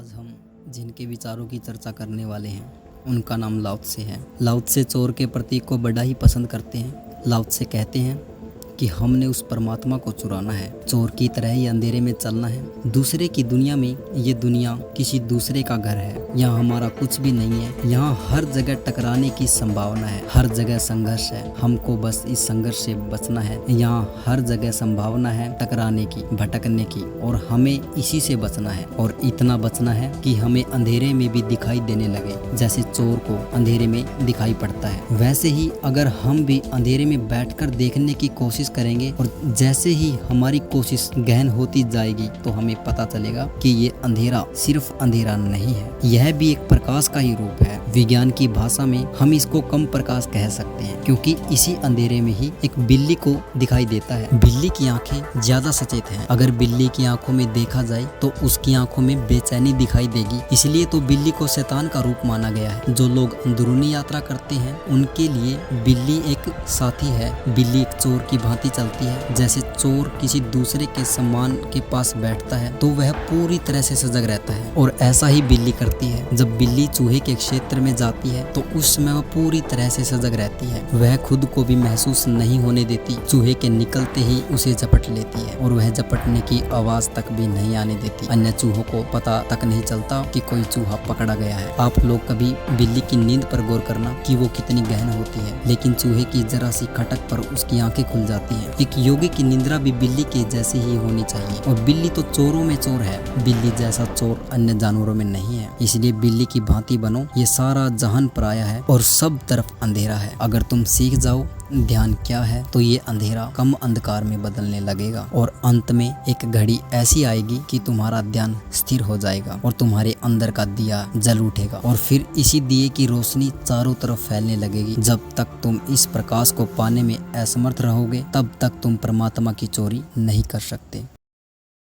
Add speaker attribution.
Speaker 1: आज हम जिनके विचारों की चर्चा करने वाले हैं उनका नाम लाओ त्से है। लाओ त्से चोर के प्रतीक को बड़ा ही पसंद करते हैं। लाओ त्से कहते हैं कि हमने उस परमात्मा को चुराना है, चोर की तरह ही अंधेरे में चलना है। दूसरे की दुनिया में ये दुनिया किसी दूसरे का घर है, यहाँ हमारा कुछ भी नहीं है। यहाँ हर जगह टकराने की संभावना है, हर जगह संघर्ष है, हमको बस इस संघर्ष से बचना है। यहाँ हर जगह संभावना है टकराने की, भटकने की, और हमें इसी से बचना है। और इतना बचना है कि हमें अंधेरे में भी दिखाई देने लगे, जैसे चोर को अंधेरे में दिखाई पड़ता है। वैसे ही अगर हम भी अंधेरे में बैठकर देखने की कोशिश करेंगे और जैसे ही हमारी कोशिश गहन होती जाएगी तो हमें पता चलेगा कि ये अंधेरा सिर्फ अंधेरा नहीं है, यह भी एक प्रकाश का ही रूप है। विज्ञान की भाषा में हम इसको कम प्रकाश कह सकते हैं, क्योंकि इसी अंधेरे में ही एक बिल्ली को दिखाई देता है। बिल्ली की आंखें ज्यादा सचेत हैं। अगर बिल्ली की आंखों में देखा जाए तो उसकी आंखों में बेचैनी दिखाई देगी। इसलिए तो बिल्ली को शैतान का रूप माना गया है। जो लोग अंदरूनी यात्रा करते हैं उनके लिए बिल्ली एक साथी है। बिल्ली एक चोर की भांति चलती है। जैसे चोर किसी दूसरे के सामान के पास बैठता है तो वह पूरी तरह से सजग रहता है, और ऐसा ही बिल्ली करती है। जब बिल्ली चूहे के क्षेत्र में जाती है तो उस समय वह पूरी तरह से सजग रहती है। वह खुद को भी महसूस नहीं होने देती। चूहे के निकलते ही उसे झपट लेती है, और वह झपटने की आवाज तक भी नहीं आने देती। अन्य चूहों को पता तक नहीं चलता कि कोई चूहा पकड़ा गया है। आप लोग कभी बिल्ली की नींद पर गौर करना कि वो कितनी गहन होती है, लेकिन चूहे की जरा सी खटक पर उसकी आंखें खुल जाती है। एक योगी की निंद्रा भी बिल्ली के जैसी ही होनी चाहिए। और बिल्ली तो चोरों में चोर है, बिल्ली जैसा चोर अन्य जानवरों में नहीं है। इसलिए बिल्ली की भांति बनो। ये सारा जहान पराया है और सब तरफ अंधेरा है। अगर तुम सीख जाओ ध्यान क्या है तो ये अंधेरा कम अंधकार में बदलने लगेगा, और अंत में एक घड़ी ऐसी आएगी कि तुम्हारा ध्यान स्थिर हो जाएगा और तुम्हारे अंदर का दिया जल उठेगा, और फिर इसी दिए की रोशनी चारों तरफ फैलने लगेगी। जब तक तुम इस प्रकाश को पाने में असमर्थ रहोगे तब तक तुम परमात्मा की चोरी नहीं कर सकते।